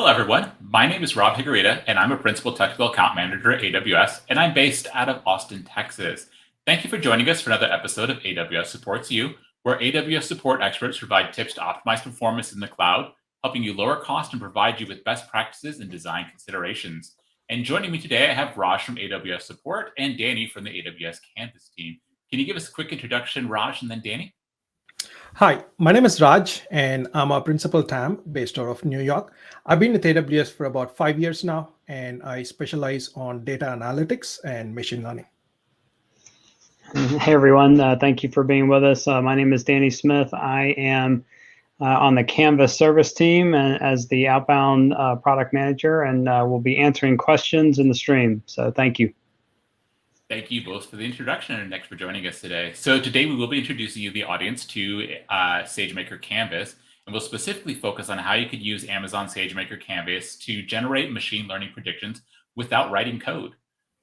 Hello, everyone. My name is Rob Higuerita, and I'm a Principal Technical Account Manager at AWS, and I'm based out of Austin, Texas. Thank you for joining us for another episode of AWS Supports You, where AWS support experts provide tips to optimize performance in the cloud, helping you lower cost and provide you with best practices and design considerations. And joining me today, I have Raj from AWS Support and Danny from the AWS Canvas team. Can you give us a quick introduction, Raj, and then Danny? Hi, my name is Raj, and I'm a principal TAM based out of New York. I've been with AWS for about 5 years now, and I specialize on data analytics and machine learning. Hey everyone, thank you for being with us. My name is Danny Smith. I am on the Canvas service team as the outbound product manager, and we'll be answering questions in the stream. So thank you. Thank you both for the introduction and thanks for joining us today. So today we will be introducing you, the audience, to SageMaker Canvas, and we'll specifically focus on how you could use Amazon SageMaker Canvas to generate machine learning predictions without writing code.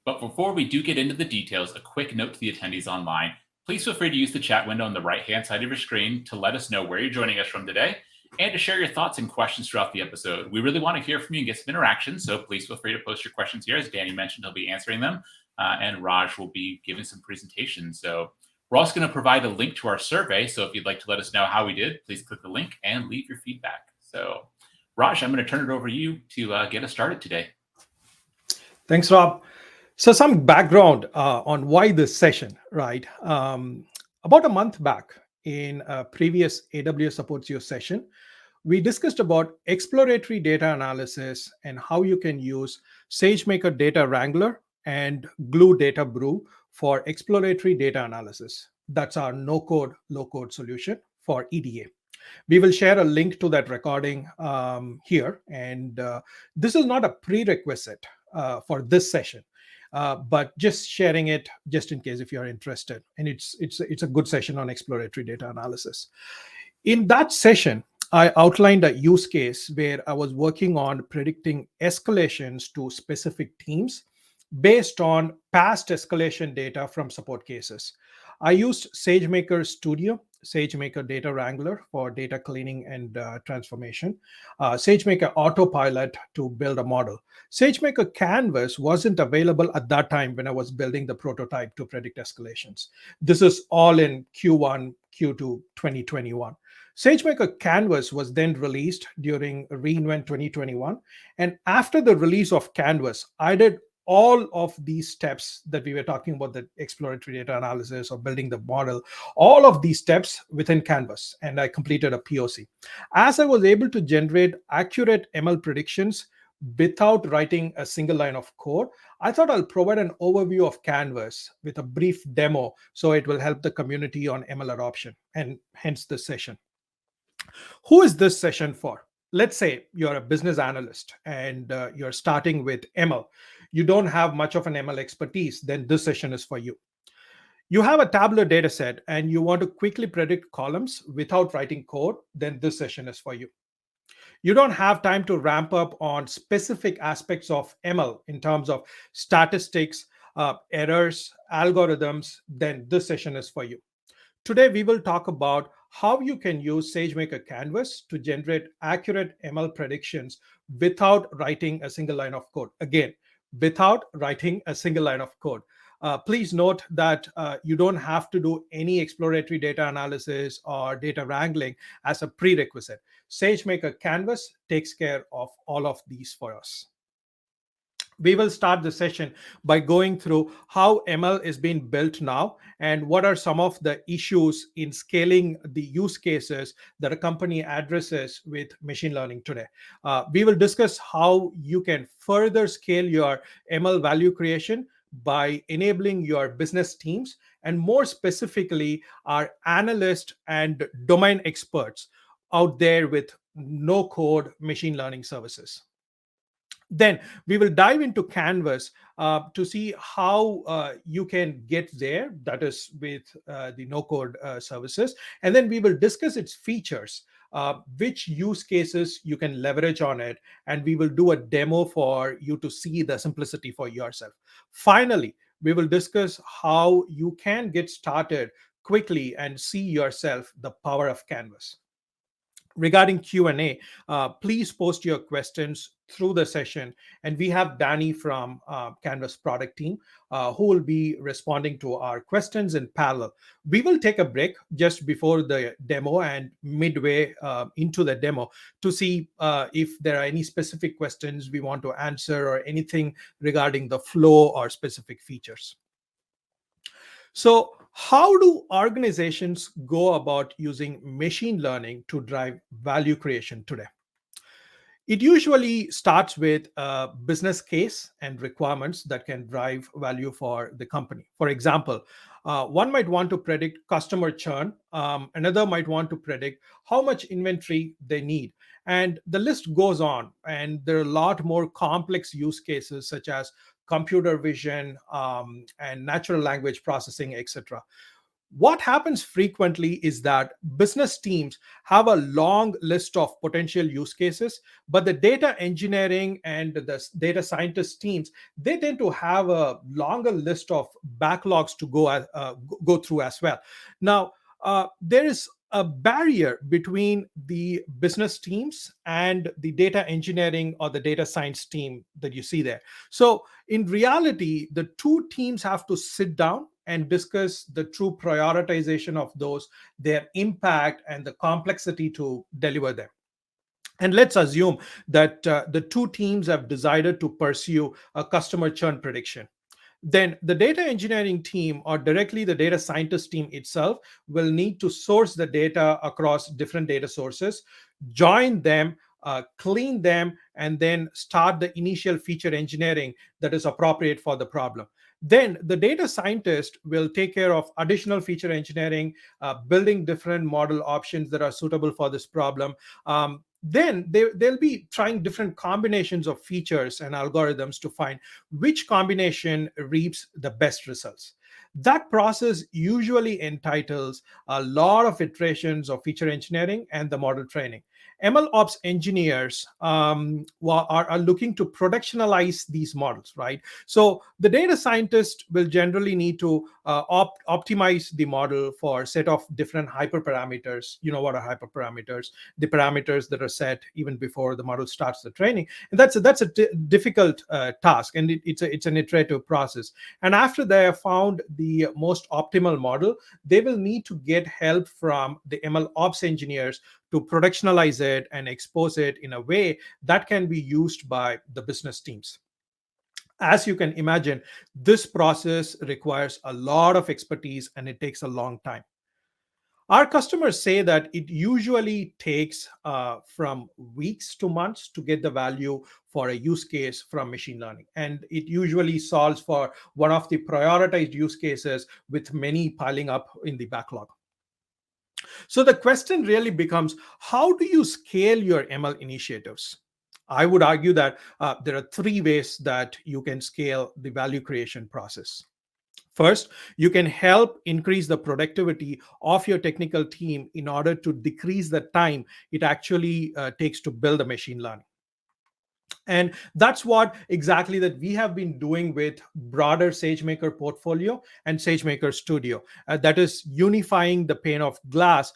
But before we do get into the details, a quick note to the attendees online. Please feel free to use the chat window on the right-hand side of your screen to let us know where you're joining us from today and to share your thoughts and questions throughout the episode. We really want to hear from you and get some interaction, so please feel free to post your questions here. As Danny mentioned, he'll be answering them. And Raj will be giving some presentations. So we're also going to provide a link to our survey. So if you'd like to let us know how we did, please click the link and leave your feedback. So Raj, I'm going to turn it over to you to get us started today. Thanks, Rob. So some background on why this session, right? About a month back in a previous AWS Supports You session, we discussed about exploratory data analysis and how you can use SageMaker Data Wrangler and Glue Data Brew for exploratory data analysis. That's our no-code, low-code solution for EDA. We will share a link to that recording here. And this is not a prerequisite for this session, but just sharing it just in case if you're interested. And it's a good session on exploratory data analysis. In that session, I outlined a use case where I was working on predicting escalations to specific teams based on past escalation data from support cases. I used SageMaker Studio, SageMaker Data Wrangler for data cleaning and transformation, SageMaker Autopilot to build a model. SageMaker Canvas wasn't available at that time when I was building the prototype to predict escalations. This is all in Q1, Q2 2021. SageMaker Canvas was then released during reInvent 2021. And after the release of Canvas, I did all of these steps that we were talking about, the exploratory data analysis or building the model, all of these steps within Canvas, and I completed a POC. As I was able to generate accurate ML predictions without writing a single line of code, I thought I'll provide an overview of Canvas with a brief demo so it will help the community on ML adoption, and hence this session. Who is this session for? Let's say you're a business analyst and you're starting with ML. You don't have much of an ML expertise, then this session is for you. You have a tabular data set and you want to quickly predict columns without writing code, then this session is for you. You don't have time to ramp up on specific aspects of ML in terms of statistics, errors, algorithms, then this session is for you. Today, we will talk about how you can use SageMaker Canvas to generate accurate ML predictions without writing a single line of code. Again, without writing a single line of code. Please note that you don't have to do any exploratory data analysis or data wrangling as a prerequisite. SageMaker Canvas takes care of all of these for us. We will start the session by going through how ML is being built now and what are some of the issues in scaling the use cases that a company addresses with machine learning today. We will discuss how you can further scale your ML value creation by enabling your business teams and more specifically our analysts and domain experts out there with no-code machine learning services. Then we will dive into Canvas to see how you can get there, that is with the no-code services. And then we will discuss its features, which use cases you can leverage on it. And we will do a demo for you to see the simplicity for yourself. Finally, we will discuss how you can get started quickly and see yourself the power of Canvas. Regarding Q&A, please post your questions through the session, and we have Danny from Canvas product team who will be responding to our questions in parallel. We will take a break just before the demo and midway into the demo to see if there are any specific questions we want to answer or anything regarding the flow or specific features. So, how do organizations go about using machine learning to drive value creation today? It usually starts with a business case and requirements that can drive value for the company. For example, one might want to predict customer churn, another might want to predict how much inventory they need. And the list goes on. And there are a lot more complex use cases such as computer vision and natural language processing, etc. What happens frequently is that business teams have a long list of potential use cases, but the data engineering and the data scientist teams, they tend to have a longer list of backlogs to go through as well. Now, there is a barrier between the business teams and the data engineering or the data science team that you see there. So in reality, the two teams have to sit down and discuss the true prioritization of those, their impact, and the complexity to deliver them. And let's assume that the two teams have decided to pursue a customer churn prediction. Then the data engineering team or directly the data scientist team itself will need to source the data across different data sources, join them, clean them, and then start the initial feature engineering that is appropriate for the problem. Then the data scientist will take care of additional feature engineering, building different model options that are suitable for this problem. Then they'll be trying different combinations of features and algorithms to find which combination reaps the best results. That process usually entitles a lot of iterations of feature engineering and the model training. ML ops engineers are looking to productionalize these models, right? So the data scientist will generally need to optimize the model for a set of different hyperparameters. You know what are hyperparameters? The parameters that are set even before the model starts the training. And that's a difficult task, and it's an iterative process. And after they have found the most optimal model, they will need to get help from the ML ops engineers to productionalize it and expose it in a way that can be used by the business teams. As you can imagine, this process requires a lot of expertise and it takes a long time. Our customers say that it usually takes from weeks to months to get the value for a use case from machine learning. And it usually solves for one of the prioritized use cases with many piling up in the backlog. So the question really becomes, how do you scale your ML initiatives? I would argue that there are three ways that you can scale the value creation process. First, you can help increase the productivity of your technical team in order to decrease the time it actually takes to build a machine learning. And that's what exactly that we have been doing with broader SageMaker portfolio and SageMaker Studio. That is unifying the pane of glass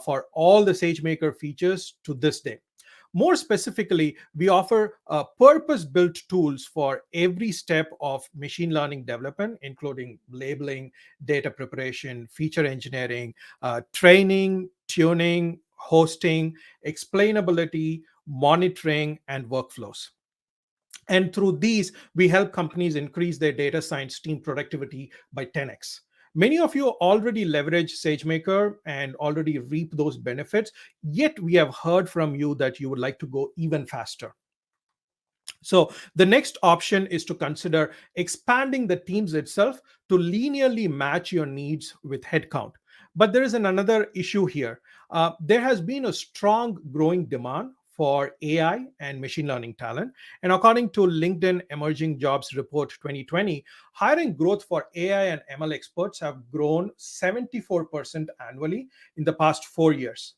for all the SageMaker features to this day. More specifically, we offer purpose-built tools for every step of machine learning development, including labeling, data preparation, feature engineering, training, tuning, hosting, explainability, monitoring, and workflows. And through these, we help companies increase their data science team productivity by 10x. Many of you already leverage SageMaker and already reap those benefits, yet we have heard from you that you would like to go even faster. So the next option is to consider expanding the teams itself to linearly match your needs with headcount. But there is another issue here. There has been a strong growing demand for AI and machine learning talent. And according to LinkedIn Emerging Jobs Report 2020, hiring growth for AI and ML experts have grown 74% annually in the past 4 years.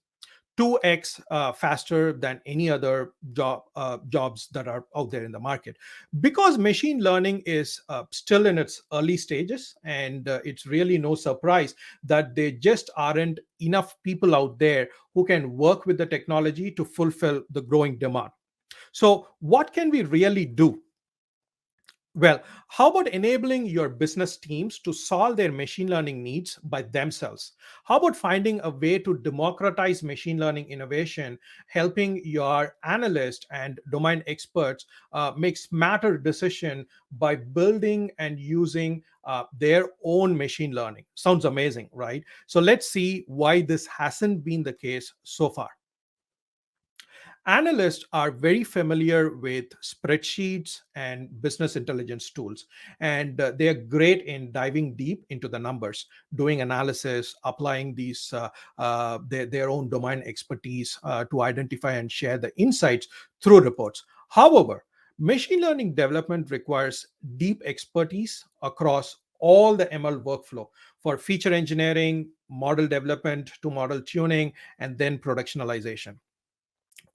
2x faster than any other jobs that are out there in the market. Because machine learning is still in its early stages, and it's really no surprise that there just aren't enough people out there who can work with the technology to fulfill the growing demand. So, what can we really do? Well, how about enabling your business teams to solve their machine learning needs by themselves? How about finding a way to democratize machine learning innovation, helping your analysts and domain experts make smarter decisions by building and using their own machine learning? Sounds amazing, right? So let's see why this hasn't been the case so far. Analysts are very familiar with spreadsheets and business intelligence tools, and they are great in diving deep into the numbers, doing analysis, applying their own domain expertise to identify and share the insights through reports. However, machine learning development requires deep expertise across all the ML workflow, for feature engineering, model development to model tuning, and then productionalization.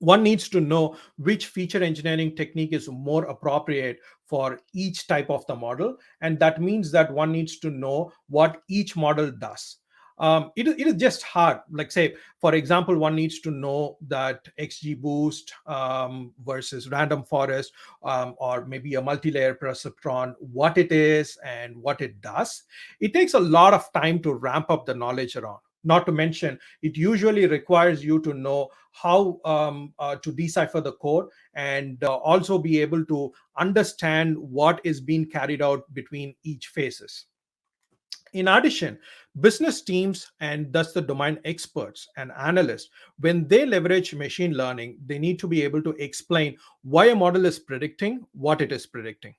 One needs to know which feature engineering technique is more appropriate for each type of the model, and that means that one needs to know what each model does. It is just hard. Like, say, for example, one needs to know that XGBoost versus random forest, or maybe a multi-layer perceptron, what it is and what it does. It takes a lot of time to ramp up the knowledge around. Not to mention, it usually requires you to know how to decipher the code, and also be able to understand what is being carried out between each phases. In addition, business teams and thus the domain experts and analysts, when they leverage machine learning, they need to be able to explain why a model is predicting what it is predicting.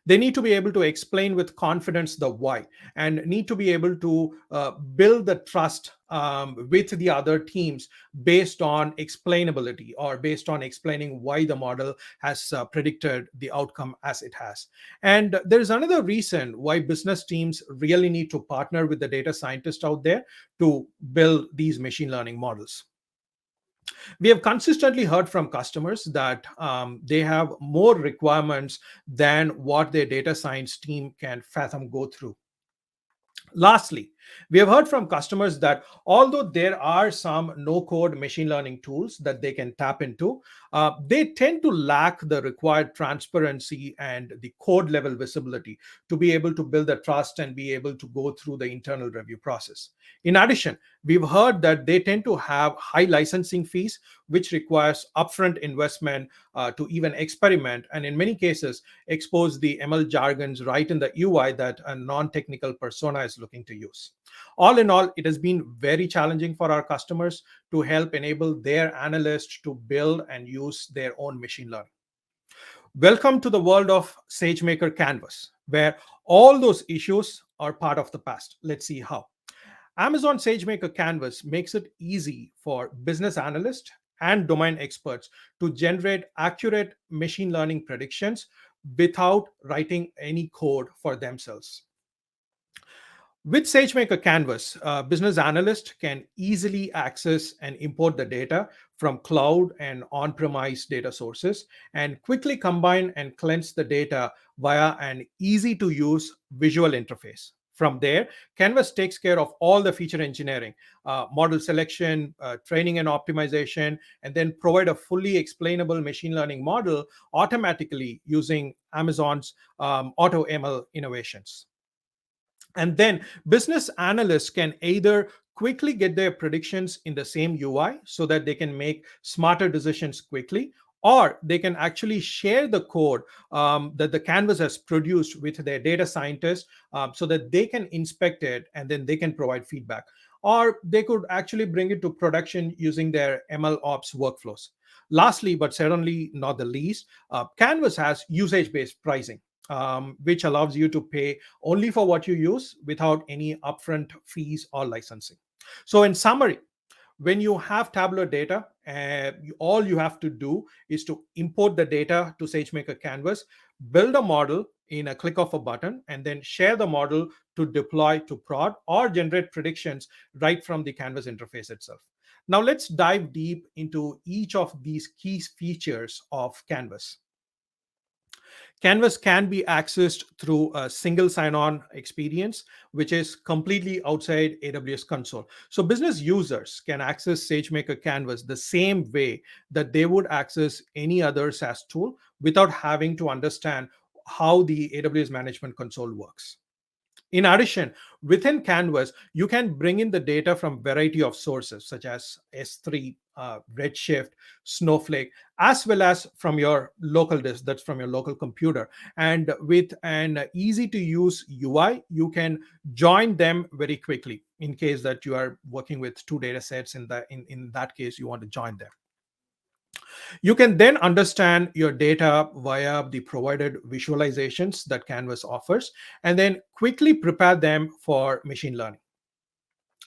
They need to be able to explain with confidence the why, and need to be able to build the trust with the other teams based on explainability, or based on explaining why the model has predicted the outcome as it has. And there's another reason why business teams really need to partner with the data scientists out there to build these machine learning models. We have consistently heard from customers that they have more requirements than what their data science team can fathom go through. Lastly, we have heard from customers that although there are some no code machine learning tools that they can tap into, they tend to lack the required transparency and the code level visibility to be able to build the trust and be able to go through the internal review process. In addition, we've heard that they tend to have high licensing fees, which requires upfront investment to even experiment, and in many cases, expose the ML jargons right in the UI that a non technical persona is looking to use. All in all, it has been very challenging for our customers to help enable their analysts to build and use their own machine learning. Welcome to the world of SageMaker Canvas, where all those issues are part of the past. Let's see how. Amazon SageMaker Canvas makes it easy for business analysts and domain experts to generate accurate machine learning predictions without writing any code for themselves. With SageMaker Canvas, business analysts can easily access and import the data from cloud and on-premise data sources, and quickly combine and cleanse the data via an easy-to-use visual interface. From there, Canvas takes care of all the feature engineering, model selection, training and optimization, and then provide a fully explainable machine learning model automatically using Amazon's AutoML innovations. And then business analysts can either quickly get their predictions in the same UI so that they can make smarter decisions quickly, or they can actually share the code that the Canvas has produced with their data scientists so that they can inspect it and then they can provide feedback. Or they could actually bring it to production using their ML ops workflows. Lastly, but certainly not the least, Canvas has usage-based pricing, which allows you to pay only for what you use without any upfront fees or licensing. So, in summary, when you have tabular data, all you have to do is to import the data to SageMaker Canvas, build a model in a click of a button, and then share the model to deploy to prod or generate predictions right from the Canvas interface itself. Now let's dive deep into each of these key features of Canvas. Canvas can be accessed through a single sign-on experience, which is completely outside AWS console. So business users can access SageMaker Canvas the same way that they would access any other SaaS tool without having to understand how the AWS management console works. In addition, within Canvas, you can bring in the data from variety of sources such as S3, Redshift, Snowflake, as well as from your local disk, that's from your local computer. And with an easy to use UI, you can join them very quickly in case that you are working with two data sets. In that case, you want to join them. You can then understand your data via the provided visualizations that Canvas offers, and then quickly prepare them for machine learning.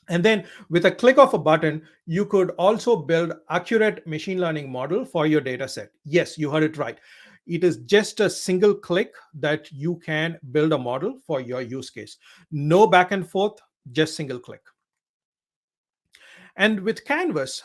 And then with a click of a button, you could also build accurate machine learning model for your data set. Yes, you heard it right. It is just a single click that you can build a model for your use case. No back and forth, just single click. And with Canvas,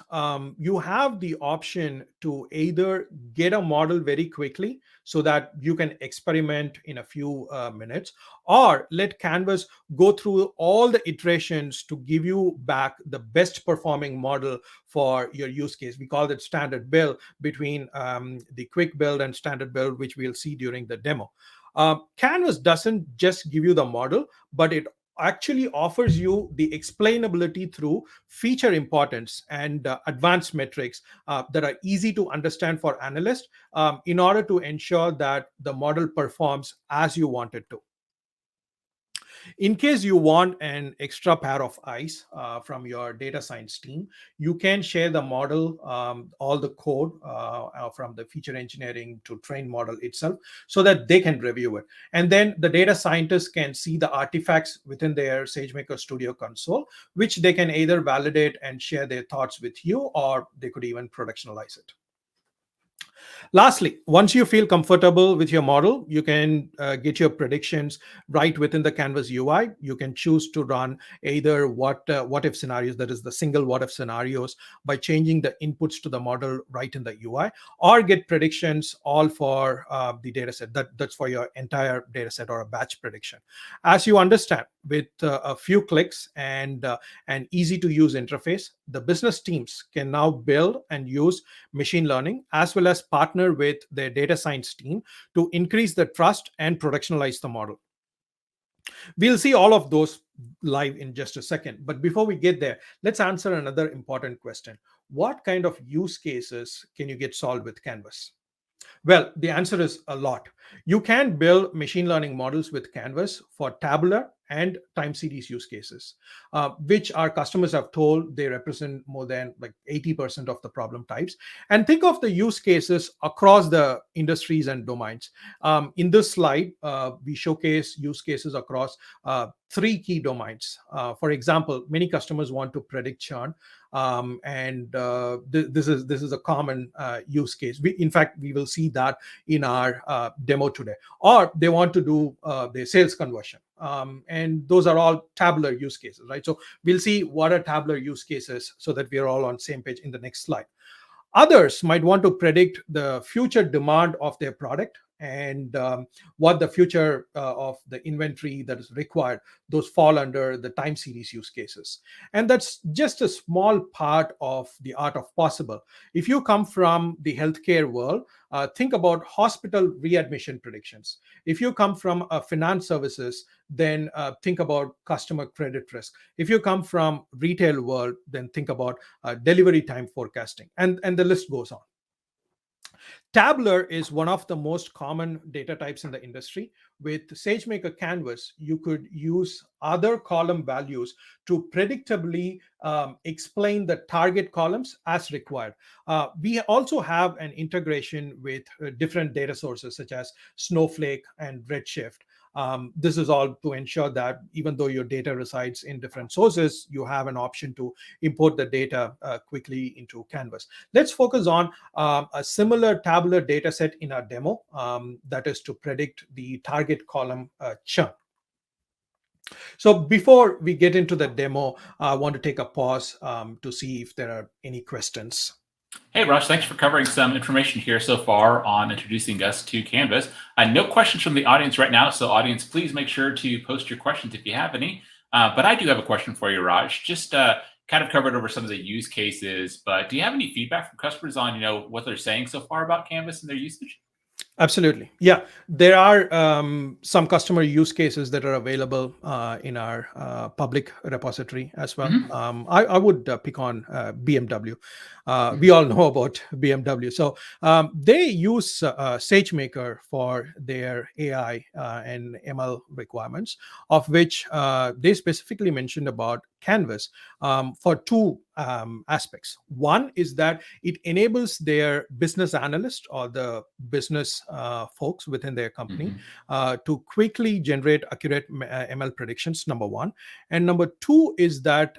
you have the option to either get a model very quickly so that you can experiment in a few minutes, or let Canvas go through all the iterations to give you back the best performing model for your use case. We call it standard build between the quick build and standard build, which we'll see during the demo. Canvas doesn't just give you the model, but it actually offers you the explainability through feature importance and advanced metrics that are easy to understand for analysts in order to ensure that the model performs as you want it to. In case you want an extra pair of eyes from your data science team, you can share the model, all the code from the feature engineering to train model itself so that they can review it. And then the data scientists can see the artifacts within their SageMaker Studio console, which they can either validate and share their thoughts with you, or they could even productionalize it. Lastly, once you feel comfortable with your model, you can get your predictions right within the Canvas UI. You can choose to run either what if scenarios, that is the single what if scenarios, by changing the inputs to the model right in the UI, or get predictions all for the data set. That's for your entire data set or a batch prediction. As you understand, with a few clicks and an easy to use interface, the business teams can now build and use machine learning as well as partner with their data science team to increase the trust and productionalize the model. We'll see all of those live in just a second. But before we get there, let's answer another important question. What kind of use cases can you get solved with Canvas? Well, the answer is a lot. You can build machine learning models with Canvas for tabular and time series use cases, which our customers have told they represent more than like 80% of the problem types. And think of the use cases across the industries and domains. In this slide, we showcase use cases across three key domains. For example, many customers want to predict churn. This is a common use case. In fact, we will see that in our demo today. Or they want to do their sales conversion. And those are all tabular use cases, right? So we'll see what are tabular use cases so that we are all on the same page in the next slide. Others might want to predict the future demand of their product and what the future of the inventory that is required. Those fall under the time series use cases. And that's just a small part of the art of possible. If you come from the healthcare world, think about hospital readmission predictions. If you come from finance services, then think about customer credit risk. If you come from retail world, then think about delivery time forecasting, and the list goes on. Tabular is one of the most common data types in the industry. With SageMaker Canvas, you could use other column values to predictably explain the target columns as required. We also have an integration with different data sources such as Snowflake and Redshift. This is all to ensure that even though your data resides in different sources, you have an option to import the data quickly into Canvas. Let's focus on a similar tabular data set in our demo, that is to predict the target column churn. So before we get into the demo, I want to take a pause to see if there are any questions. Hey, Raj, thanks for covering some information here so far on introducing us to Canvas. No questions from the audience right now, so audience, please make sure to post your questions if you have any. But I do have a question for you, Raj. Just kind of covered over some of the use cases, but do you have any feedback from customers on what they're saying so far about Canvas and their usage? Absolutely. Yeah, there are some customer use cases that are available in our public repository as well. I would pick on BMW. We all know about BMW. So they use SageMaker for their AI and ML requirements, of which they specifically mentioned about Canvas for two aspects. One is that it enables their business analyst or the business folks within their company to quickly generate accurate ML predictions, number one. And number two is that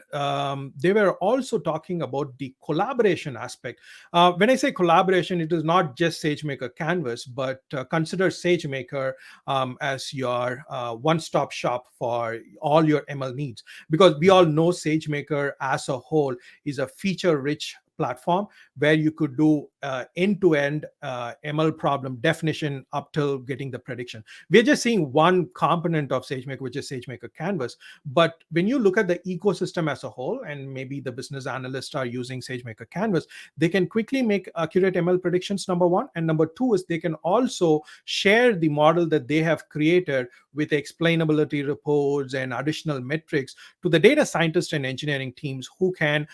they were also talking about the collaboration aspect. When I say collaboration, it is not just SageMaker Canvas, but consider SageMaker as your one-stop shop for all your ML needs. Because we all know SageMaker as a whole is a feature-rich platform where you could do end-to-end ML problem definition up till getting the prediction. We're just seeing one component of SageMaker, which is SageMaker Canvas. But when you look at the ecosystem as a whole, and maybe the business analysts are using SageMaker Canvas, they can quickly make accurate ML predictions, number one. And number two is they can also share the model that they have created with explainability reports and additional metrics to the data scientists and engineering teams who can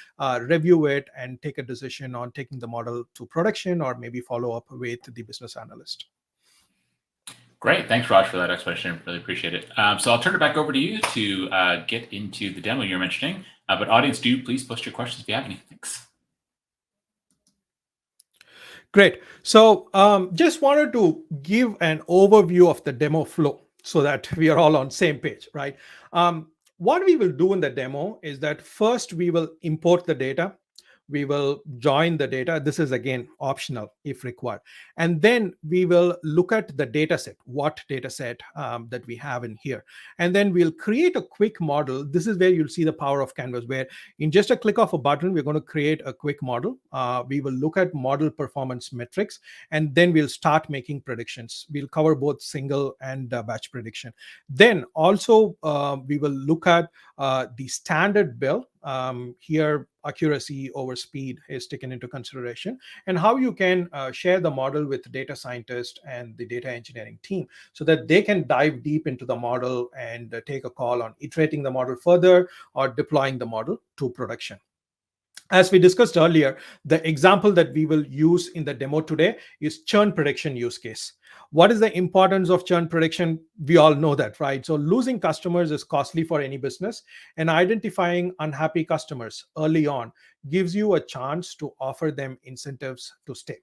review it and take a decision on taking the model to production or maybe follow up with the business analyst. Great. Thanks, Raj, for that explanation. Really appreciate it. So I'll turn it back over to you to get into the demo you're mentioning. But audience, do please post your questions if you have any. Thanks. Great. So just wanted to give an overview of the demo flow so that we are all on same page, right? What we will do in the demo is that first we will import the data. We will join the data. This is again optional if required. And then we will look at the data set, what data set that we have in here. And then we'll create a quick model. This is where you'll see the power of Canvas, where in just a click of a button, we're going to create a quick model. We will look at model performance metrics, and then we'll start making predictions. We'll cover both single and batch prediction. Then also we will look at the standard bill. Here, accuracy over speed is taken into consideration, and how you can share the model with data scientists and the data engineering team so that they can dive deep into the model and take a call on iterating the model further or deploying the model to production. As we discussed earlier, the example that we will use in the demo today is churn prediction use case. What is the importance of churn prediction? We all know that, right? So losing customers is costly for any business, and identifying unhappy customers early on gives you a chance to offer them incentives to stay.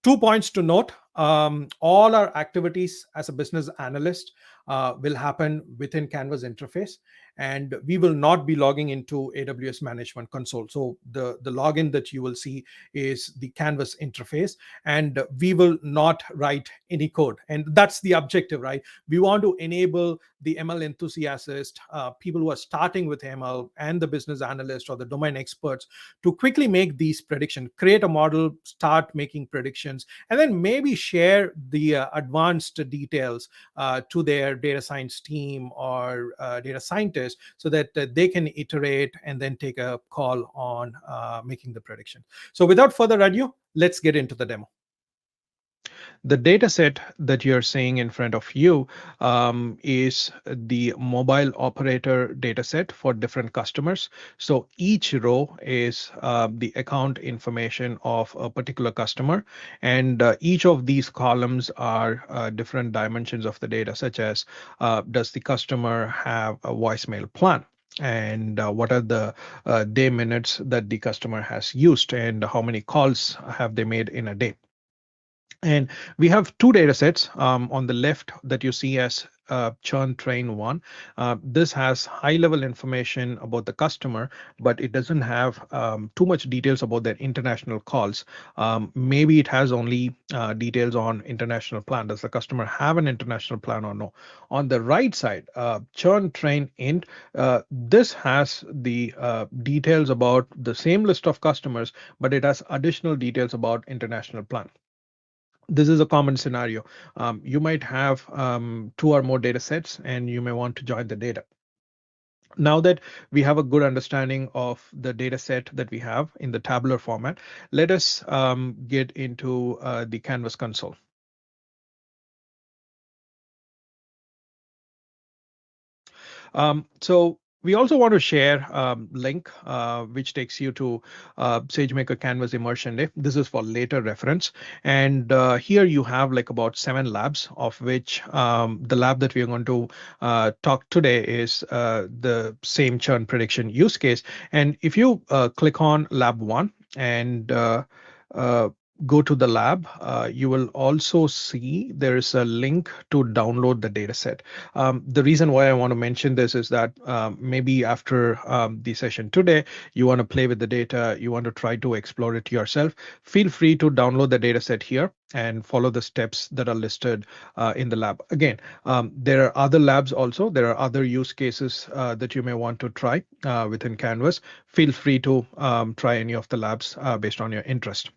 2 points to note. All our activities as a business analyst will happen within Canvas interface, and we will not be logging into AWS Management Console. So the login that you will see is the Canvas interface, and we will not write any code. And that's the objective, right? We want to enable the ML enthusiasts, people who are starting with ML, and the business analyst or the domain experts to quickly make these predictions, create a model, start making predictions, and then maybe share the advanced details to their data science team or data scientists so that they can iterate and then take a call on making the prediction. So without further ado, let's get into the demo. The data set that you're seeing in front of you is the mobile operator data set for different customers. So each row is the account information of a particular customer, and each of these columns are different dimensions of the data, such as does the customer have a voicemail plan, and what are the day minutes that the customer has used, and how many calls have they made in a day. And we have two data sets on the left that you see as churn train one. This has high-level information about the customer, but it doesn't have too much details about their international calls. Maybe it has only details on international plan. Does the customer have an international plan or no? On the right side, churn train int, this has the details about the same list of customers, but it has additional details about international plan. This is a common scenario. You might have 2 or more data sets, and you may want to join the data. Now that we have a good understanding of the data set that we have in the tabular format, let us get into the Canvas console. So we also want to share link which takes you to SageMaker Canvas Immersion Day. This is for later reference. And here you have like about 7 labs, of which the lab that we are going to talk today is the same churn prediction use case. And if you click on lab 1 and go to the lab, you will also see there is a link to download the data set. The reason why I want to mention this is that maybe after the session today, you want to play with the data, you want to try to explore it yourself. Feel free to download the data set here and follow the steps that are listed in the lab. Again, there are other labs also. There are other use cases that you may want to try within Canvas. Feel free to try any of the labs based on your interest.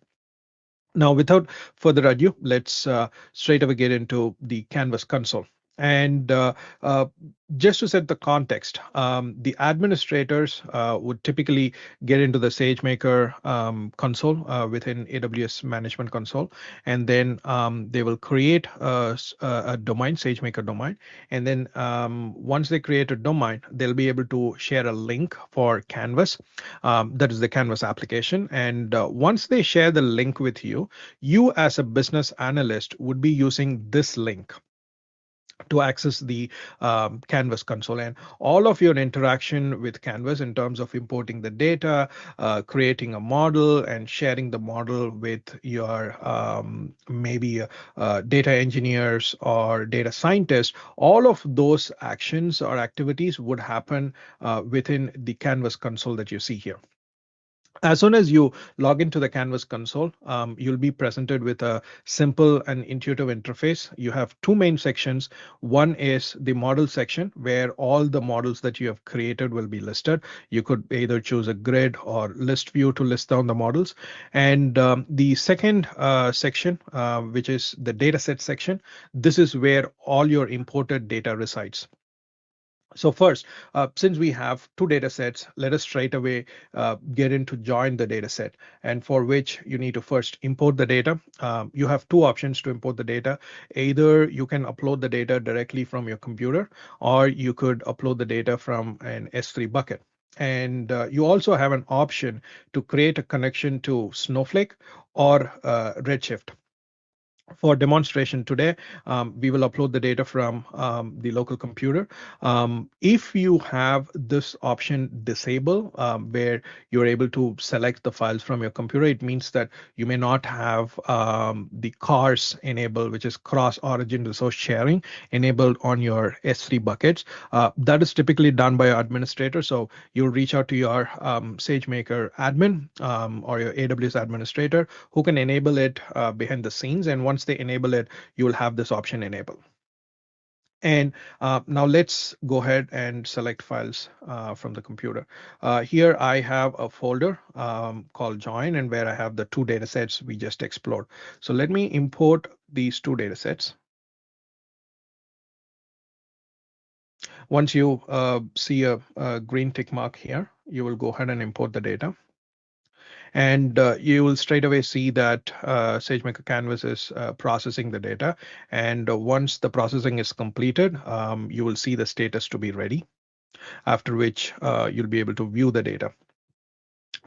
Now, without further ado, let's straight away get into the Canvas console. And just to set the context, the administrators would typically get into the SageMaker console within AWS Management Console, and then they will create a domain, SageMaker domain, and then once they create a domain, they'll be able to share a link for Canvas, that is the Canvas application. And once they share the link with you, you as a business analyst would be using this link to access the Canvas console, and all of your interaction with Canvas in terms of importing the data, creating a model, and sharing the model with your maybe data engineers or data scientists, all of those actions or activities would happen within the Canvas console that you see here. As soon as you log into the Canvas console, you'll be presented with a simple and intuitive interface. You have 2 main sections. One is the model section, where all the models that you have created will be listed. You could either choose a grid or list view to list down the models. And the second section, which is the dataset section, this is where all your imported data resides. So first, since we have 2 data sets, let us straight away get into join the data set, and for which you need to first import the data. You have 2 options to import the data. Either you can upload the data directly from your computer, or you could upload the data from an S3 bucket. And you also have an option to create a connection to Snowflake or Redshift. For demonstration today, we will upload the data from the local computer. If you have this option disabled, where you're able to select the files from your computer, it means that you may not have the CARS enabled, which is cross-origin resource sharing, enabled on your S3 buckets. That is typically done by your administrator. So you'll reach out to your SageMaker admin or your AWS administrator, who can enable it behind the scenes. And once they enable it, you will have this option enabled. And now let's go ahead and select files from the computer. Here I have a folder called join, and where I have the 2 data sets we just explored. So let me import these 2 data sets. Once you see a green tick mark here, you will go ahead and import the data. And you will straight away see that SageMaker Canvas is processing the data. And once the processing is completed, you will see the status to be ready, after which you'll be able to view the data.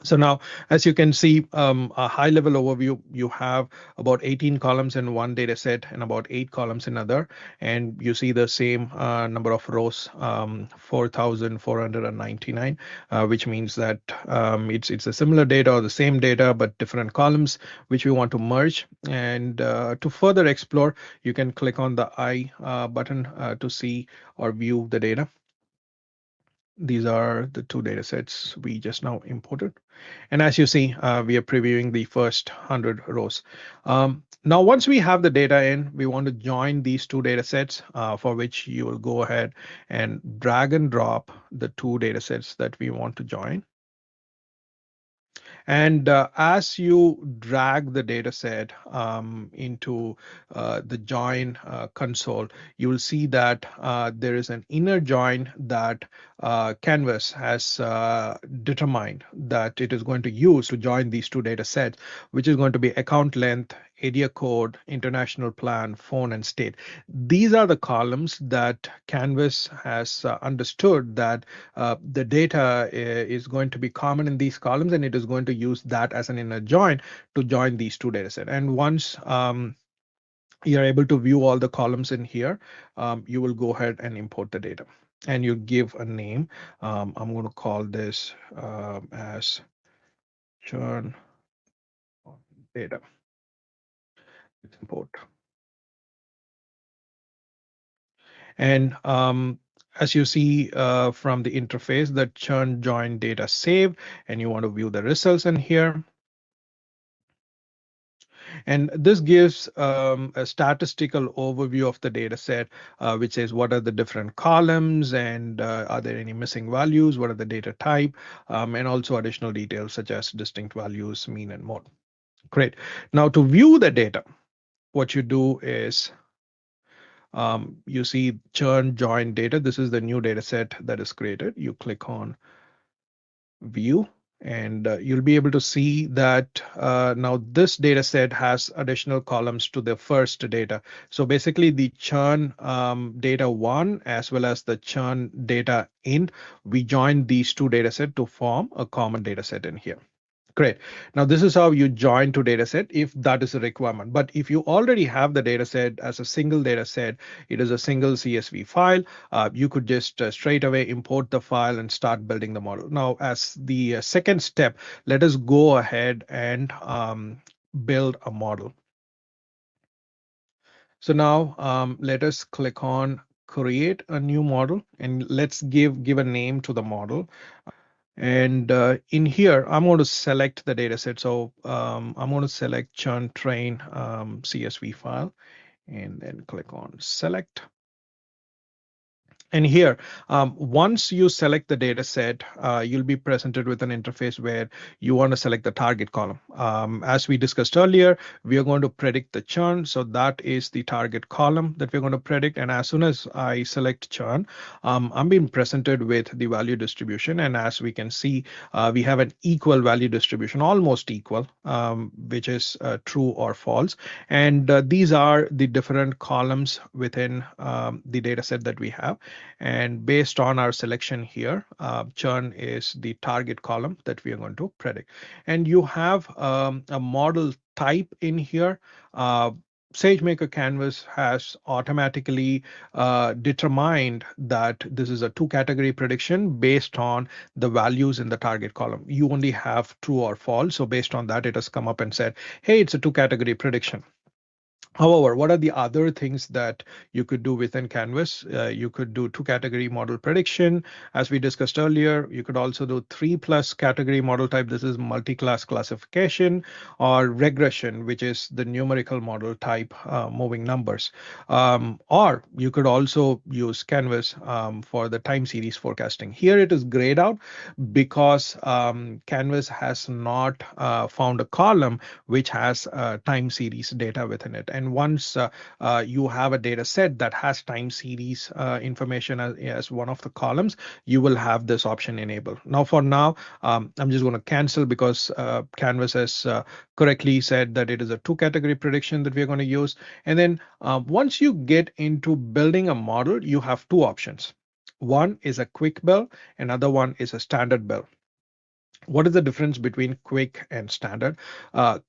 So now, as you can see, a high-level overview, you have about 18 columns in one data set and about 8 columns in other, and you see the same number of rows, 4,499, which means that it's a similar data or the same data but different columns which we want to merge. And to further explore, you can click on the I button to see or view the data. These are the two data sets we just now imported. And as you see, we are previewing the first 100 rows. Now, once we have the data in, we want to join these two data sets, for which you will go ahead and drag and drop the two data sets that we want to join. And as you drag the data set into the join console, you will see that there is an inner join that Canvas has determined that it is going to use to join these two data sets, which is going to be account length, area code, international plan, phone, and state. These are the columns that Canvas has understood that the data is going to be common in these columns, and it is going to use that as an inner join to join these two data sets. And once you're able to view all the columns in here, you will go ahead and import the data. And you give a name. I'm going to call this as churn data. Let's import. And as you see from the interface, the churn join data saved, and you want to view the results in here. And this gives a statistical overview of the data set, which says what are the different columns and are there any missing values, what are the data type, and also additional details such as distinct values, mean, and mode. Great. Now to view the data, what you do is you see churn join data. This is the new data set that is created. You click on view, and you'll be able to see that now this data set has additional columns to the first data. So basically the churn data one as well as the churn data in, we join these two data set to form a common data set in here. Great. Now, this is how you join to data set if that is a requirement. But if you already have the data set as a single data set, it is a single CSV file, you could just straight away import the file and start building the model. Now, as the second step, let us go ahead and build a model. So now let us click on create a new model, and let's give a name to the model. And in here, I'm going to select the data set. So I'm going to select churn train CSV file and then click on select. And here, once you select the data set, you'll be presented with an interface where you want to select the target column. As we discussed earlier, we are going to predict the churn. So that is the target column that we're going to predict. And as soon as I select churn, I'm being presented with the value distribution. And as we can see, we have an equal value distribution, almost equal, which is true or false. And these are the different columns within the data set that we have. And based on our selection here, churn is the target column that we are going to predict. And you have a model type in here. SageMaker Canvas has automatically determined that this is a two-category prediction based on the values in the target column. You only have true or false. So based on that, it has come up and said, hey, it's a two-category prediction. However, what are the other things that you could do within Canvas? You could do two-category model prediction. As we discussed earlier, you could also do 3+ category model type. This is multi-class classification, or regression, which is the numerical model type, moving numbers. Or you could also use Canvas for the time series forecasting. Here it is grayed out because Canvas has not found a column which has time series data within it. And once you have a data set that has time series information as one of the columns, you will have this option enabled. Now, for now, I'm just going to cancel because Canvas has correctly said that it is a two-category prediction that we're going to use. And then once you get into building a model, you have two options. One is a quick build, another one is a standard build. What is the difference between quick and standard?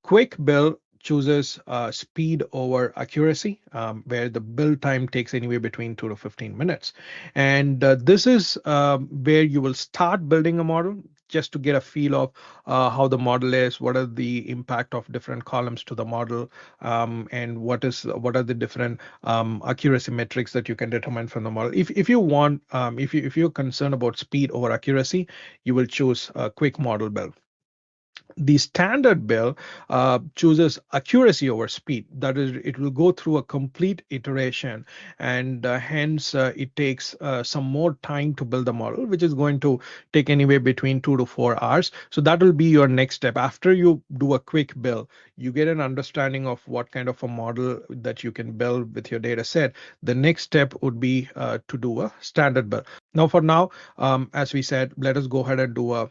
Quick build chooses speed over accuracy, where the build time takes anywhere between 2 to 15 minutes. And this is where you will start building a model just to get a feel of how the model is, what are the impact of different columns to the model, and what are the different accuracy metrics that you can determine from the model. If you want, if you're concerned about speed over accuracy, you will choose a quick model build. The standard build chooses accuracy over speed. That is, it will go through a complete iteration, and hence it takes some more time to build the model, which is going to take anywhere between 2 to 4 hours. So that will be your next step. After you do a quick build, you get an understanding of what kind of a model that you can build with your data set. The next step would be to do a standard build. Now, for now, as we said, let us go ahead and do a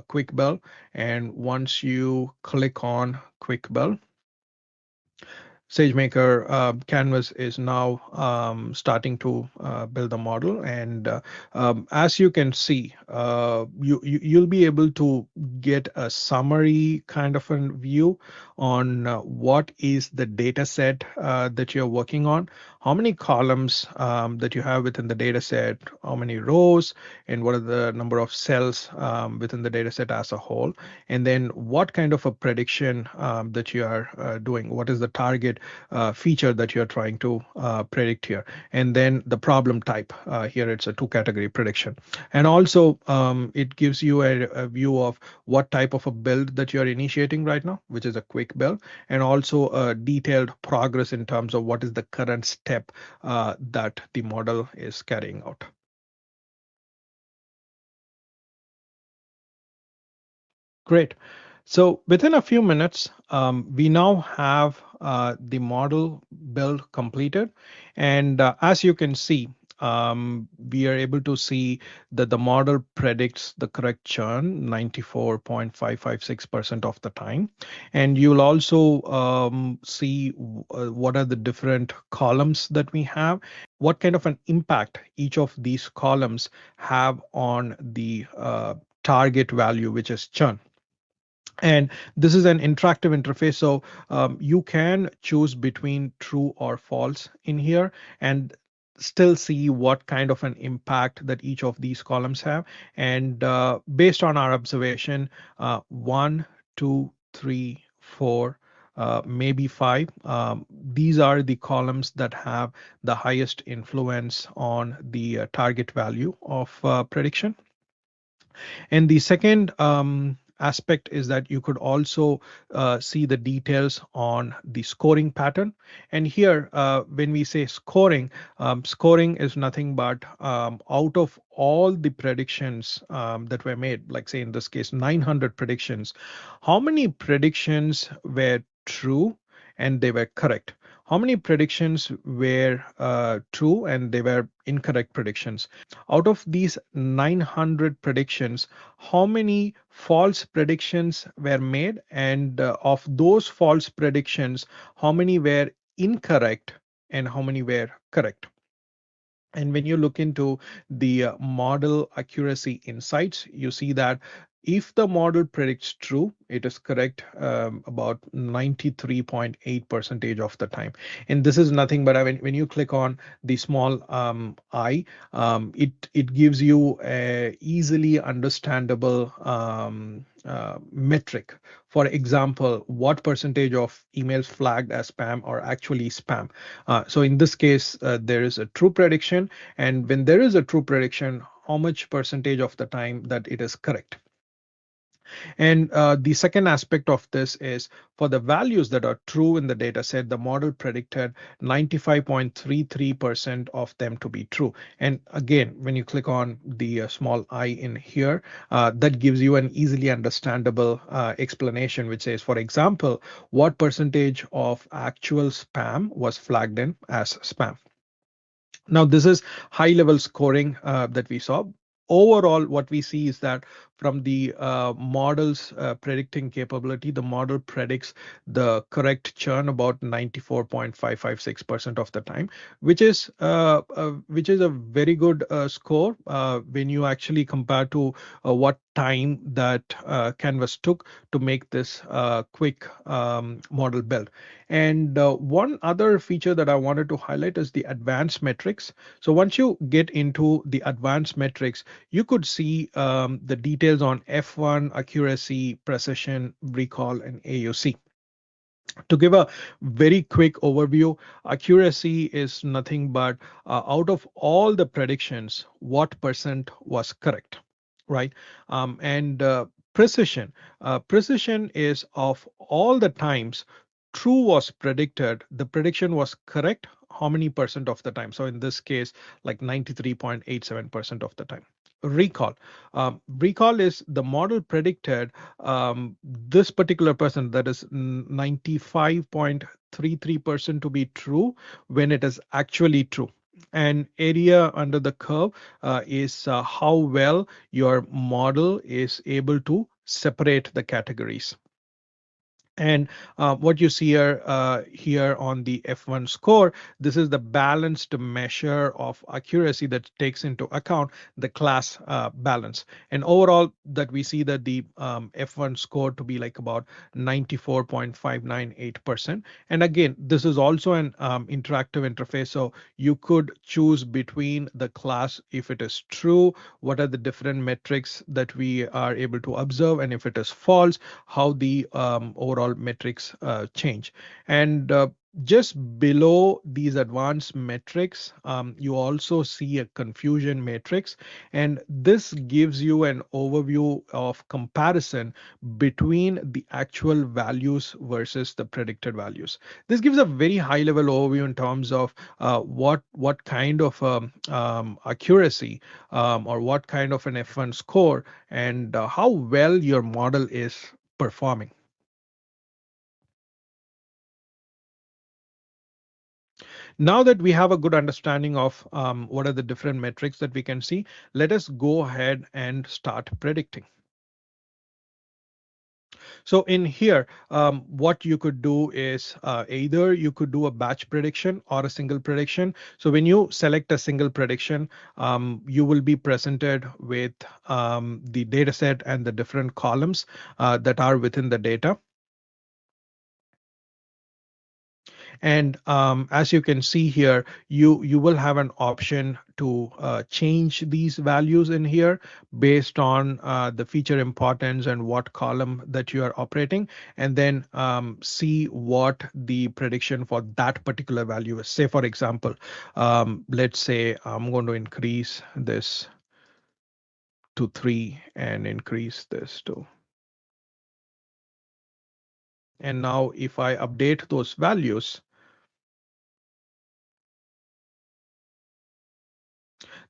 quick build. And once you click on quick build, SageMaker Canvas is now starting to build the model, and as you can see, you'll be able to get a summary kind of a view on what is the data set that you're working on, how many columns that you have within the data set, how many rows, and what are the number of cells within the data set as a whole, and then what kind of a prediction that you are doing, what is the target feature that you're trying to predict here, and then the problem type. Here it's a 2-category prediction, and also it gives you a view of what type of a build that you're initiating right now, which is a quick build, and also a detailed progress in terms of what is the current step that the model is carrying out. Great. So within a few minutes, we now have the model build completed. And as you can see, we are able to see that the model predicts the correct churn 94.556% of the time. And you'll also see what are the different columns that we have, what kind of an impact each of these columns have on the target value, which is churn. And this is an interactive interface, so you can choose between true or false in here and still see what kind of an impact that each of these columns have. And based on our observation, 1, 2, 3, 4, maybe 5. These are the columns that have the highest influence on the target value of prediction. And the second aspect is that you could also see the details on the scoring pattern. And here, when we say scoring, scoring is nothing but out of all the predictions that were made, like say in this case, 900 predictions, how many predictions were true and they were correct? How many predictions were true and they were incorrect predictions? Out of these 900 predictions, how many false predictions were made? And of those false predictions, how many were incorrect and how many were correct? And when you look into the model accuracy insights, you see that if the model predicts true, it is correct about 93.8% of the time. And this is nothing but when you click on the small I, it gives you a easily understandable metric. For example, what percentage of emails flagged as spam are actually spam. So in this case, there is a true prediction. And when there is a true prediction, how much percentage of the time that it is correct? And the second aspect of this is for the values that are true in the data set, the model predicted 95.33% of them to be true. And again, when you click on the small I in here, that gives you an easily understandable explanation, which says, for example, what percentage of actual spam was flagged in as spam. Now, this is high-level scoring that we saw. Overall, what we see is that from the model's predicting capability, the model predicts the correct churn about 94.556% of the time, which is a very good score when you actually compare to what time that Canvas took to make this quick model build. And one other feature that I wanted to highlight is the advanced metrics. So once you get into the advanced metrics, you could see the details on F1, accuracy, precision, recall, and AUC. To give a very quick overview, accuracy is nothing but out of all the predictions, what percent was correct, right? And precision, precision is of all the times true was predicted, the prediction was correct how many percent of the time. So in this case, like 93.87% of the time. Recall. Recall is the model predicted this particular percent, that is 95.33% to be true when it is actually true. And area under the curve is how well your model is able to separate the categories. And what you see here on the F1 score, this is the balanced measure of accuracy that takes into account the class balance. And overall, that we see that the F1 score to be like about 94.598%. And again, this is also an interactive interface, so you could choose between the class if it is true, what are the different metrics that we are able to observe, and if it is false, how the overall metrics change. And just below these advanced metrics, you also see a confusion matrix, and this gives you an overview of comparison between the actual values versus the predicted values. This gives a very high level overview in terms of what kind of accuracy or what kind of an F1 score and how well your model is performing. Now that we have a good understanding of what are the different metrics that we can see, let us go ahead and start predicting. So in here, what you could do is either you could do a batch prediction or a single prediction. So when you select a single prediction, you will be presented with the data set and the different columns that are within the data. And as you can see here, you will have an option to change these values in here based on the feature importance and what column that you are operating, and then see what the prediction for that particular value is. Say, for example, let's say I'm going to increase this to 3 and increase this to. And now if I update those values,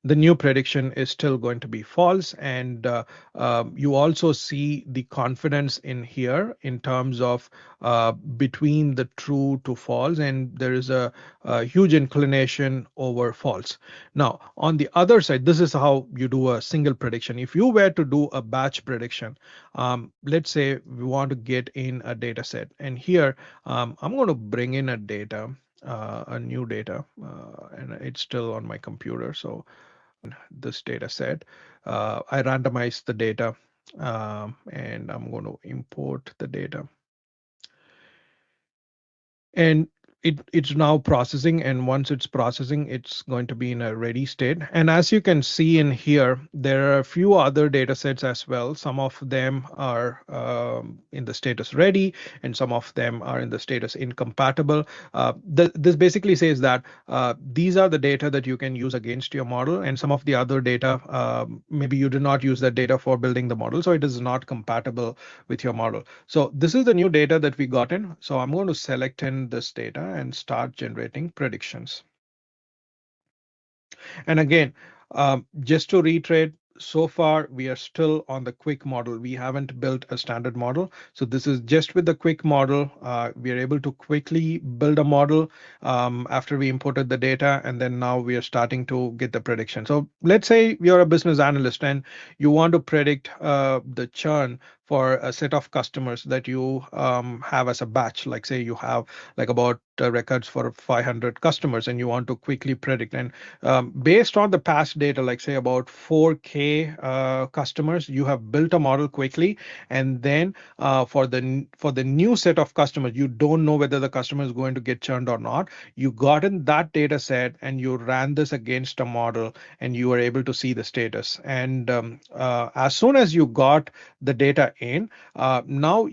the new prediction is still going to be false. And you also see the confidence in here in terms of between the true to false, and there is a huge inclination over false. Now, on the other side, this is how you do a single prediction. If you were to do a batch prediction, let's say we want to get in a data set, and here I'm going to bring in a data, a new data, and it's still on my computer. So this data set, I randomize the data, and I'm going to import the data. And it's now processing, and once it's processing, it's going to be in a ready state. And as you can see in here, there are a few other data sets as well. Some of them are in the status ready, and some of them are in the status incompatible. This basically says that these are the data that you can use against your model, and some of the other data, maybe you did not use that data for building the model, so it is not compatible with your model. So this is the new data that we got in. So I'm going to select in this data and start generating predictions. And again, just to reiterate, so far we are still on the quick model. We haven't built a standard model. So this is just with the quick model. We are able to quickly build a model after we imported the data, and then now we are starting to get the prediction. So let's say you're a business analyst and you want to predict the churn for a set of customers that you have as a batch. Like say you have like about records for 500 customers, and you want to quickly predict. And based on the past data, like say about 4K customers, you have built a model quickly, and then for the new set of customers, you don't know whether the customer is going to get churned or not. You got in that data set and you ran this against a model, and you were able to see the status. And as soon as you got the data in, now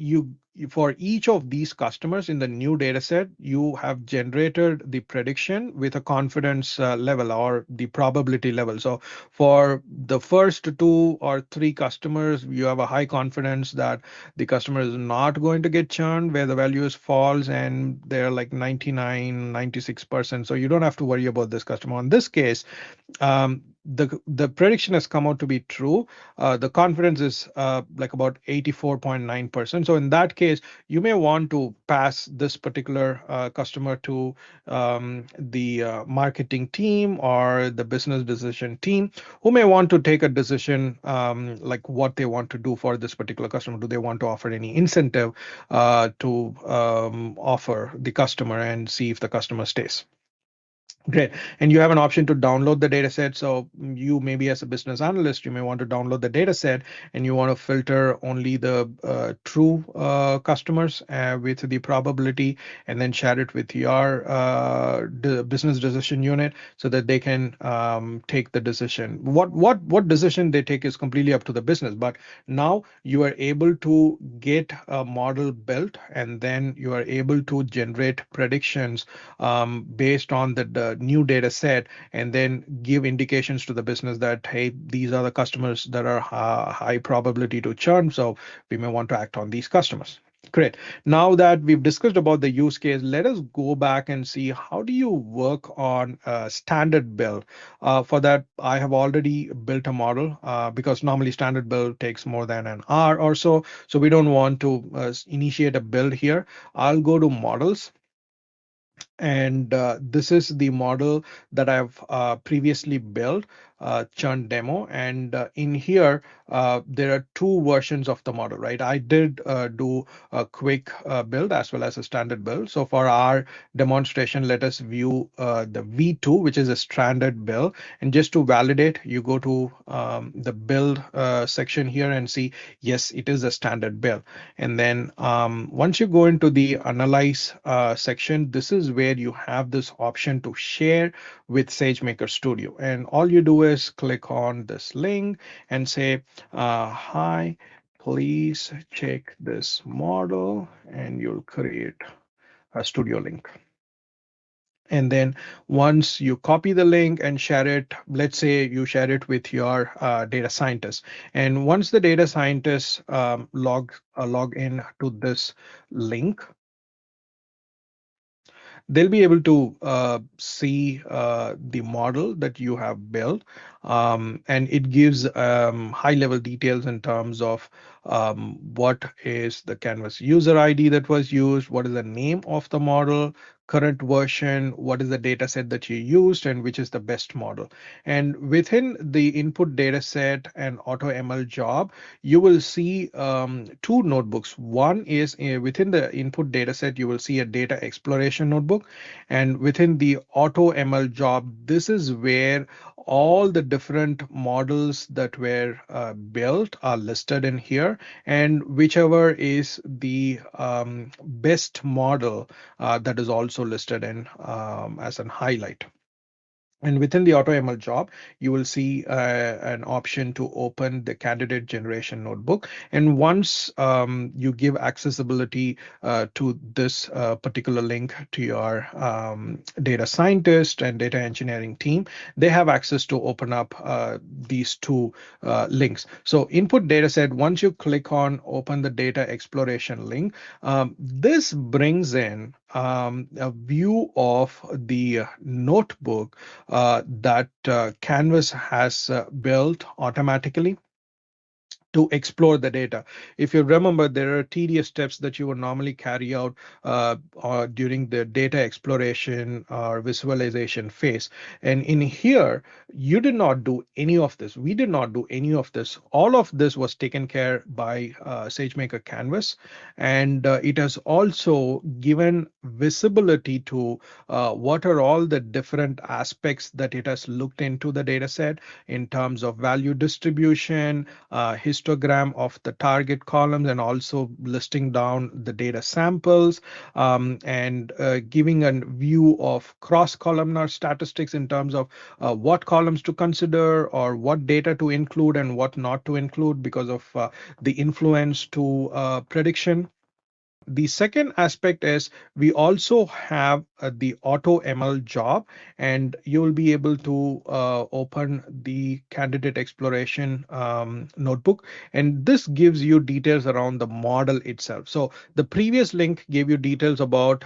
for each of these customers in the new data set, you have generated the prediction with a confidence level or the probability level. So for the first 2 or 3 customers, you have a high confidence that the customer is not going to get churned, where the value is false, and they're like 99, 96%. So you don't have to worry about this customer. In this case, the prediction has come out to be true. The confidence is like about 84.9%. So in that case, you may want to pass this particular customer to the marketing team or the business decision team, who may want to take a decision like what they want to do for this particular customer. Do they want to offer any incentive to offer the customer and see if the customer stays? Great. And you have an option to download the data set. So you maybe as a business analyst, you may want to download the data set, and you want to filter only the true customers with the probability, and then share it with your business decision unit so that they can take the decision. What decision they take is completely up to the business. But now you are able to get a model built, and then you are able to generate predictions based on the new data set, and then give indications to the business that, hey, these are the customers that are high probability to churn, so we may want to act on these customers. Great. Now that we've discussed about the use case, let us go back and see how do you work on a standard build. For that, I have already built a model because normally standard build takes more than an hour or so. So we don't want to initiate a build here. I'll go to models. And this is the model that I've previously built, churn demo. And in here, there are 2 versions of the model, right? I did do a quick build as well as a standard build. So for our demonstration, let us view the V2, which is a standard build. And just to validate, you go to the build section here and see, yes, it is a standard build. And then once you go into the analyze section, this is where you have this option to share with SageMaker Studio. And all you do is click on this link and say, hi, please check this model, and you'll create a studio link. And then once you copy the link and share it, let's say you share it with your data scientist. And once the data scientist log in to this link, they'll be able to see the model that you have built, and it gives high-level details in terms of what is the Canvas user ID that was used, what is the name of the model, current version, what is the data set that you used, and which is the best model. And within the input data set and AutoML job, you will see 2 notebooks. One is within the input data set, you will see a data exploration notebook. And within the AutoML job, this is where all the different models that were built are listed in here, and whichever is the best model that is also listed in as an highlight. And within the AutoML job, you will see an option to open the candidate generation notebook. And once you give accessibility to this particular link to your data scientist and data engineering team, they have access to open up these 2 links. So input data set, once you click on open the data exploration link, this brings in a view of the notebook that Canvas has built automatically. to explore the data. If you remember, there are tedious steps that you would normally carry out or during the data exploration or visualization phase. And in here, you did not do any of this. We did not do any of this. All of this was taken care by SageMaker Canvas, and it has also given visibility to what are all the different aspects that it has looked into the data set in terms of value distribution, histogram of the target columns, and also listing down the data samples, and giving a view of cross-columnar statistics in terms of what columns to consider or what data to include and what not to include because of the influence to prediction. The second aspect is we also have the auto ML job, and you'll be able to open the candidate exploration notebook, and this gives you details around the model itself. So the previous link gave you details about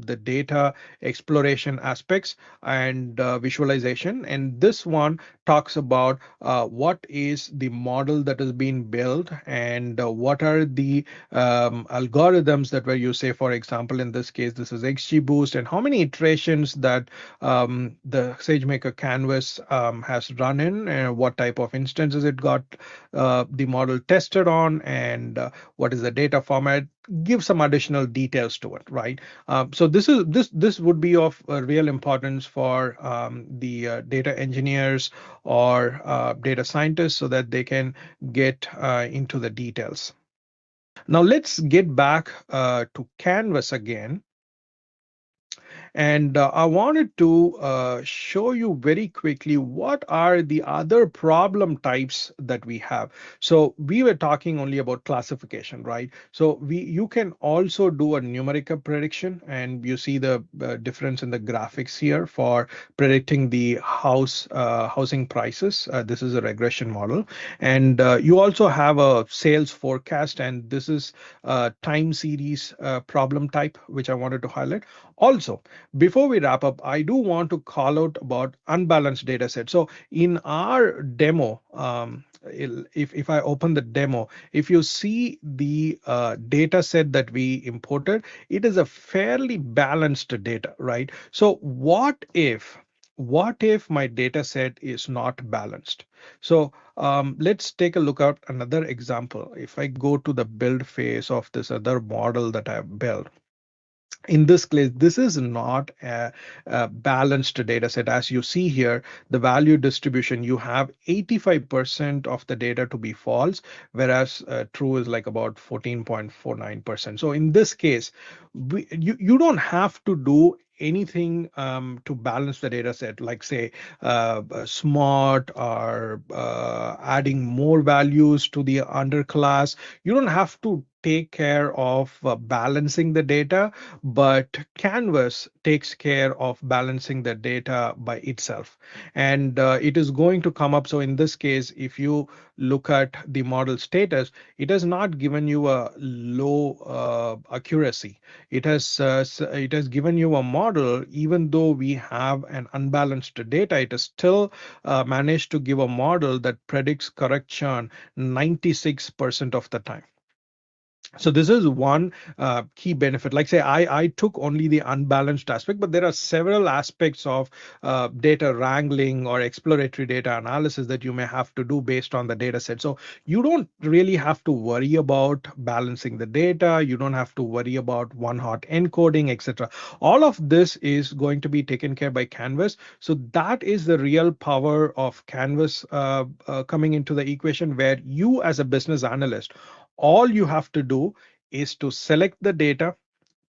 the data exploration aspects and visualization, and this one talks about what is the model that is being built and what are the algorithms that were used. Say, for example, in this case, this is XGBoost, and how many iterations that the SageMaker Canvas has run in, and what type of instances it got the model tested on, and what is the data format. Give some additional details to it, right? So this would be of real importance for the data engineers or data scientists so that they can get into the details. Now let's get back to Canvas again. And I wanted to show you very quickly what are the other problem types that we have. So we were talking only about classification, right? So you can also do a numerical prediction, and you see the difference in the graphics here for predicting the housing prices. This is a regression model, and you also have a sales forecast, and this is a time series problem type, which I wanted to highlight. Also, before we wrap up, I do want to call out about unbalanced data set. So in our demo, if I open the demo, if you see the data set that we imported, it is a fairly balanced data, right? So what if my data set is not balanced? So let's take a look at another example. If I go to the build phase of this other model that I've built, in this case, this is not a balanced data set. As you see here, the value distribution, you have 85% of the data to be false, whereas true is like about 14.49%. So in this case, you don't have to do anything to balance the data set, like say smart or adding more values to the underclass. You don't have to take care of balancing the data, but Canvas takes care of balancing the data by itself, and it is going to come up. So in this case, if you look at the model status, it has not given you a low accuracy. It has given you a model, even though we have an unbalanced data, it has still managed to give a model that predicts correct churn 96% of the time. So this is one key benefit. Like say, I took only the unbalanced aspect, but there are several aspects of data wrangling or exploratory data analysis that you may have to do based on the data set. So you don't really have to worry about balancing the data. You don't have to worry about one-hot encoding, etc. All of this is going to be taken care by Canvas. So that is the real power of Canvas coming into the equation, where you as a business analyst, all you have to do is to select the data,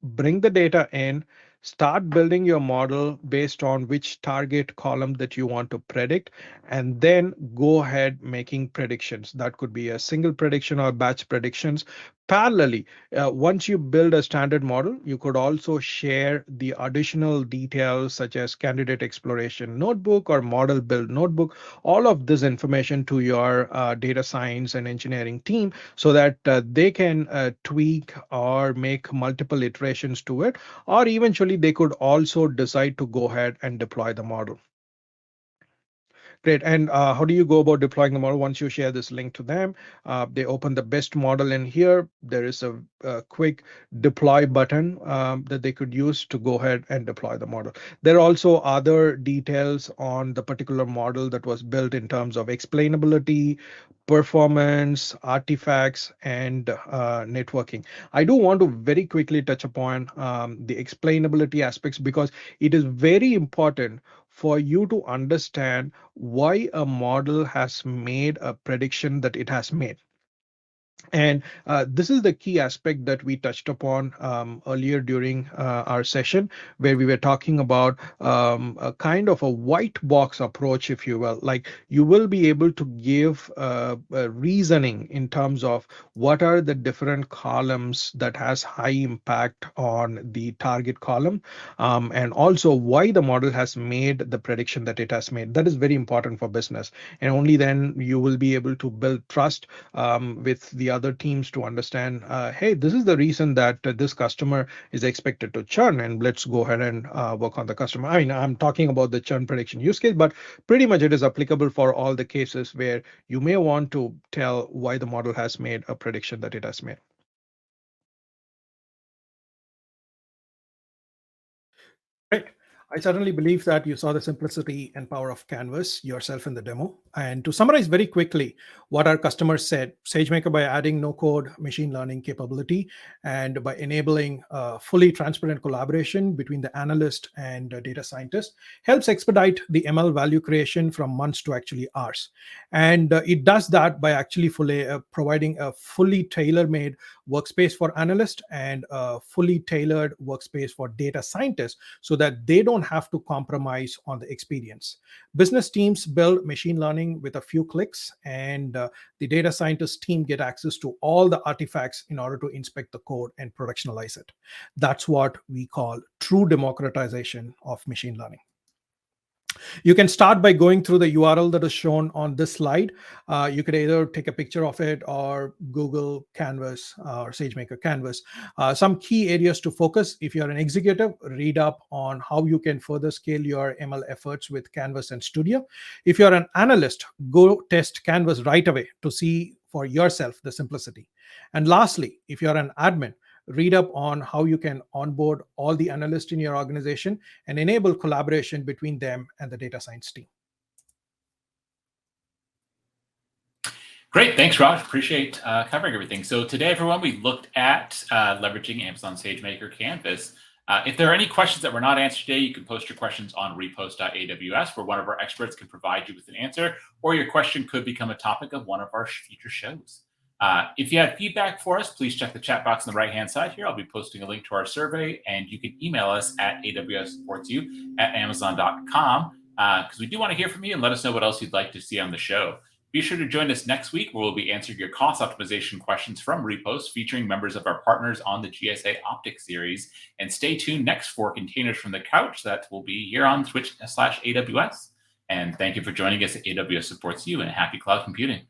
bring the data in, start building your model based on which target column that you want to predict, and then go ahead making predictions. That could be a single prediction or batch predictions. Parallelly, once you build a standard model, you could also share the additional details such as candidate exploration notebook or model build notebook, all of this information to your data science and engineering team so that they can tweak or make multiple iterations to it, or eventually they could also decide to go ahead and deploy the model. Great. And how do you go about deploying the model? Once you share this link to them, they open the best model in here. There is a quick deploy button that they could use to go ahead and deploy the model. There are also other details on the particular model that was built in terms of explainability, performance, artifacts, and networking. I do want to very quickly touch upon the explainability aspects because it is very important for you to understand why a model has made a prediction that it has made. And this is the key aspect that we touched upon earlier during our session, where we were talking about a kind of a white box approach, if you will. Like you will be able to give a reasoning in terms of what are the different columns that has high impact on the target column, and also why the model has made the prediction that it has made. That is very important for business, and only then you will be able to build trust with the other teams to understand, hey, this is the reason that this customer is expected to churn, and let's go ahead and work on the customer. I mean, I'm talking about the churn prediction use case, but pretty much it is applicable for all the cases where you may want to tell why the model has made a prediction that it has made. Great. I certainly believe that you saw the simplicity and power of Canvas yourself in the demo. And to summarize very quickly what our customers said, SageMaker, by adding no-code machine learning capability and by enabling fully transparent collaboration between the analyst and data scientist, helps expedite the ML value creation from months to actually hours. And it does that by actually providing a fully tailor-made workspace for analysts and a fully tailored workspace for data scientists so that they don't have to compromise on the experience. Business teams build machine learning with a few clicks, and the data scientist team get access to all the artifacts in order to inspect the code and productionalize it. That's what we call true democratization of machine learning. You can start by going through the URL that is shown on this slide. You could either take a picture of it or Google Canvas or SageMaker Canvas. Some key areas to focus: if you're an executive, read up on how you can further scale your ML efforts with Canvas and Studio. If you're an analyst, go test Canvas right away to see for yourself the simplicity. And lastly, if you're an admin, read up on how you can onboard all the analysts in your organization and enable collaboration between them and the data science team. Great. Thanks, Raj. Appreciate covering everything. So today, everyone, we looked at leveraging Amazon SageMaker Canvas. If there are any questions that were not answered today, you can post your questions on repost.aws, where one of our experts can provide you with an answer, or your question could become a topic of one of our future shows. If you have feedback for us, please check the chat box on the right-hand side here. I'll be posting a link to our survey, and you can email us at awssupportsyou@amazon.com because we do want to hear from you and let us know what else you'd like to see on the show. Be sure to join us next week, where we'll be answering your cost optimization questions from Repost, featuring members of our partners on the GSA Optics series. And stay tuned next for Containers from the Couch. That will be here on Twitch/AWS. And thank you for joining us at AWS Supports You, and happy cloud computing.